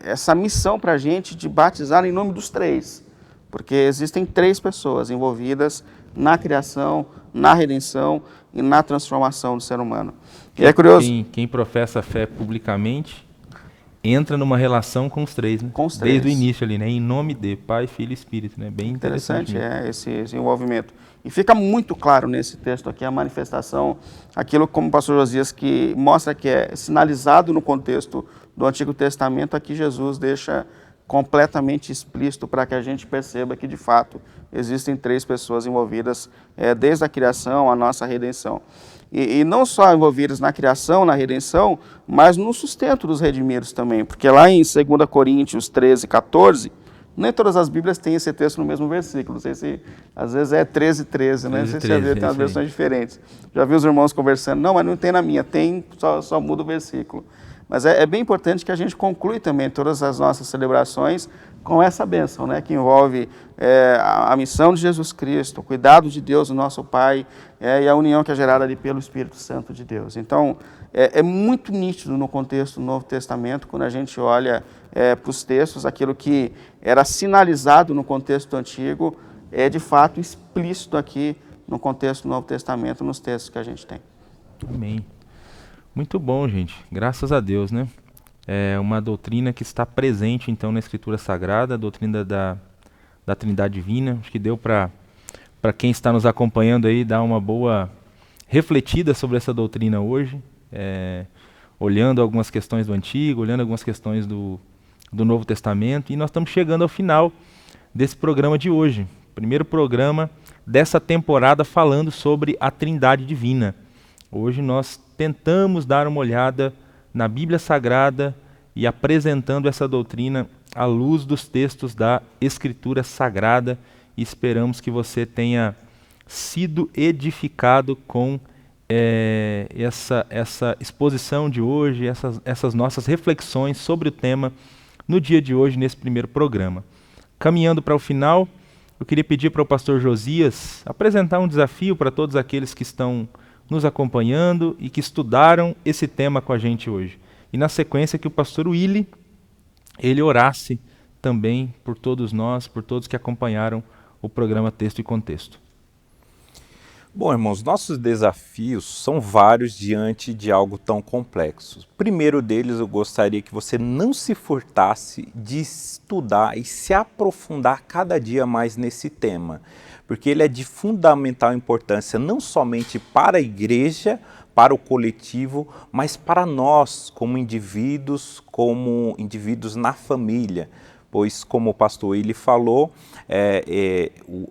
essa missão para a gente de batizar em nome dos três, porque existem três pessoas envolvidas na criação, na redenção e na transformação do ser humano. E é curioso. Quem professa a fé publicamente entra numa relação com os três, né? Com os três. Desde o início ali, né? Em nome de Pai, Filho e Espírito, né? Bem interessante esse envolvimento. E fica muito claro nesse texto aqui a manifestação, aquilo como o pastor Josias que mostra que é sinalizado no contexto do Antigo Testamento, aqui Jesus deixa completamente explícito para que a gente perceba que de fato existem três pessoas envolvidas desde a criação à nossa redenção. E não só envolvidas na criação, na redenção, mas no sustento dos redimidos também, porque lá em 2 Coríntios 13, 14, nem todas as Bíblias têm esse texto no mesmo versículo, não sei se às vezes é 13, 13, né? Não sei se você já viu, tem umas versões diferentes. Já vi os irmãos conversando, não, mas não tem na minha, tem, só muda o versículo. Mas é bem importante que a gente conclui também todas as nossas celebrações com essa bênção, né, que envolve a missão de Jesus Cristo, o cuidado de Deus, o nosso Pai, e a união que é gerada ali pelo Espírito Santo de Deus. Então, é muito nítido no contexto do Novo Testamento, quando a gente olha para os textos, aquilo que era sinalizado no contexto antigo, é de fato explícito aqui no contexto do Novo Testamento, nos textos que a gente tem. Amém. Muito bom, gente. Graças a Deus, né? É uma doutrina que está presente, então, na Escritura Sagrada, a doutrina da Trindade Divina. Acho que deu para quem está nos acompanhando aí dar uma boa refletida sobre essa doutrina hoje, olhando algumas questões do Antigo, olhando algumas questões do Novo Testamento. E nós estamos chegando ao final desse programa de hoje. Primeiro programa dessa temporada falando sobre a Trindade Divina. Hoje nós tentamos dar uma olhada na Bíblia Sagrada e apresentando essa doutrina à luz dos textos da Escritura Sagrada, e esperamos que você tenha sido edificado com essa exposição de hoje, essas nossas reflexões sobre o tema no dia de hoje, nesse primeiro programa. Caminhando para o final, eu queria pedir para o pastor Josias apresentar um desafio para todos aqueles que estão nos acompanhando e que estudaram esse tema com a gente hoje. E na sequência que o pastor Willy, ele orasse também por todos nós, por todos que acompanharam o programa Texto e Contexto. Bom, irmãos, nossos desafios são vários diante de algo tão complexo. Primeiro deles, eu gostaria que você não se furtasse de estudar e se aprofundar cada dia mais nesse tema, porque ele é de fundamental importância não somente para a igreja, para o coletivo, mas para nós como indivíduos na família. Pois, como o pastor ele falou,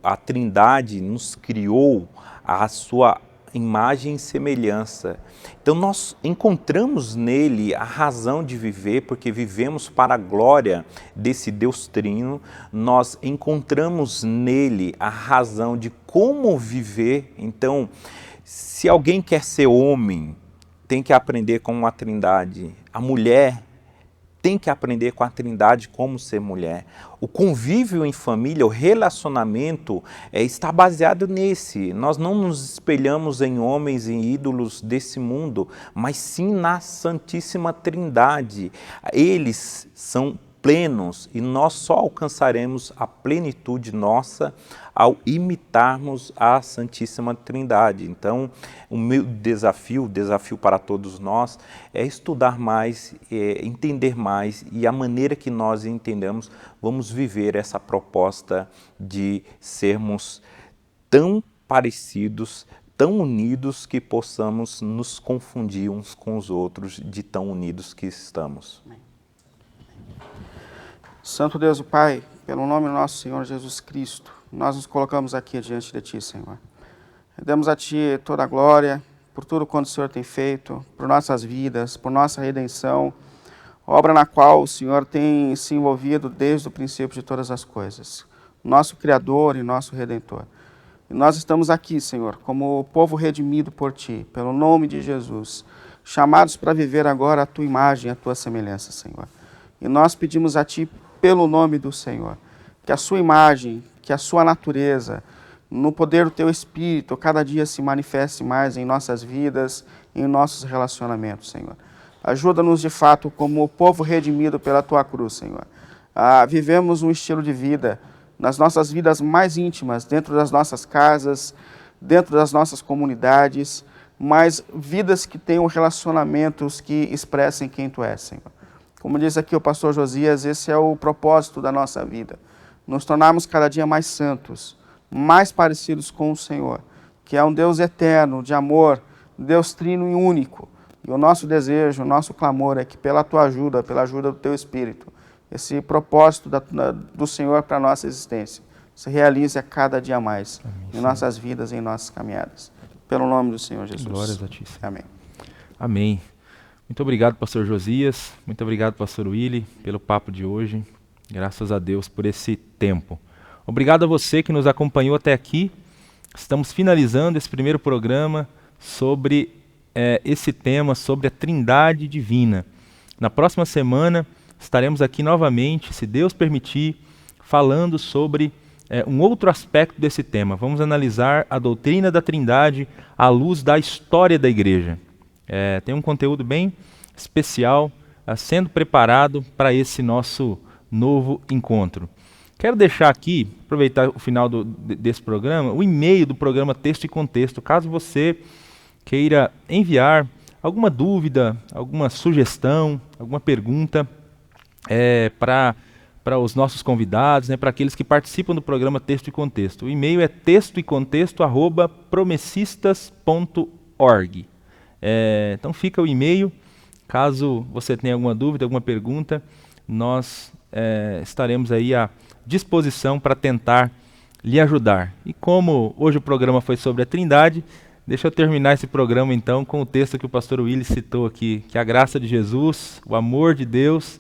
a Trindade nos criou a sua imagem e semelhança. Então nós encontramos nele a razão de viver, porque vivemos para a glória desse Deus Trino. Nós encontramos nele a razão de como viver. Então, se alguém quer ser homem, tem que aprender com a Trindade. A mulher tem que aprender com a Trindade como ser mulher. O convívio em família, o relacionamento está baseado nesse. Nós não nos espelhamos em homens e ídolos desse mundo, mas sim na Santíssima Trindade. Eles são plenos e nós só alcançaremos a plenitude nossa ao imitarmos a Santíssima Trindade. Então, o meu desafio para todos nós é estudar mais, entender mais e a maneira que nós entendemos, vamos viver essa proposta de sermos tão parecidos, tão unidos que possamos nos confundir uns com os outros de tão unidos que estamos. Santo Deus e Pai, pelo nome do nosso Senhor Jesus Cristo, nós nos colocamos aqui diante de Ti, Senhor. Damos a Ti toda a glória por tudo quanto o Senhor tem feito, por nossas vidas, por nossa redenção, obra na qual o Senhor tem se envolvido desde o princípio de todas as coisas, nosso Criador e nosso Redentor. E nós estamos aqui, Senhor, como povo redimido por Ti, pelo nome de Jesus, chamados para viver agora a Tua imagem, a Tua semelhança, Senhor. E nós pedimos a Ti, pelo nome do Senhor, que a Sua imagem, que a Sua natureza, no poder do Teu Espírito, cada dia se manifeste mais em nossas vidas, em nossos relacionamentos, Senhor. Ajuda-nos de fato, como povo redimido pela Tua cruz, Senhor, a vivemos um estilo de vida nas nossas vidas mais íntimas, dentro das nossas casas, dentro das nossas comunidades, mas vidas que tenham relacionamentos que expressem quem Tu és, Senhor. Como diz aqui o pastor Josias, esse é o propósito da nossa vida. Nos tornarmos cada dia mais santos, mais parecidos com o Senhor, que é um Deus eterno, de amor, Deus trino e único. E o nosso desejo, o nosso clamor é que pela Tua ajuda, pela ajuda do Teu Espírito, esse propósito do Senhor para a nossa existência se realize a cada dia mais. Amém, em nossas vidas, em nossas caminhadas. Pelo nome do Senhor Jesus. Glórias a Ti, Senhor. Amém. Amém. Muito obrigado, pastor Josias. Muito obrigado, pastor Willy, pelo papo de hoje. Graças a Deus por esse tempo. Obrigado a você que nos acompanhou até aqui. Estamos finalizando esse primeiro programa sobre esse tema, sobre a Trindade Divina. Na próxima semana estaremos aqui novamente, se Deus permitir, falando sobre um outro aspecto desse tema. Vamos analisar a doutrina da Trindade à luz da história da igreja. Tem um conteúdo bem especial sendo preparado para esse nosso novo encontro. Quero deixar aqui, aproveitar o final desse programa, o e-mail do programa Texto e Contexto, caso você queira enviar alguma dúvida, alguma sugestão, alguma pergunta para os nossos convidados, para aqueles que participam do programa Texto e Contexto. O e-mail é textoecontexto@promessistas.org. Então fica o e-mail, caso você tenha alguma dúvida, alguma pergunta, nós estaremos aí à disposição para tentar lhe ajudar. E como hoje o programa foi sobre a Trindade, deixa eu terminar esse programa então com o texto que o pastor Willy citou aqui, que a graça de Jesus, o amor de Deus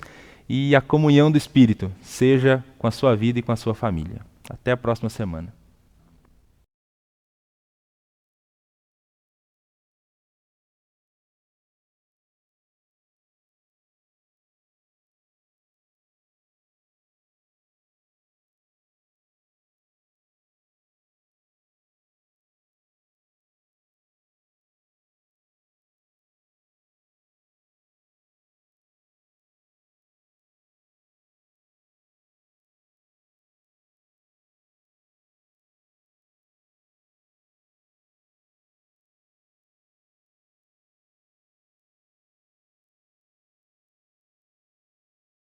e a comunhão do Espírito seja com a sua vida e com a sua família. Até a próxima semana.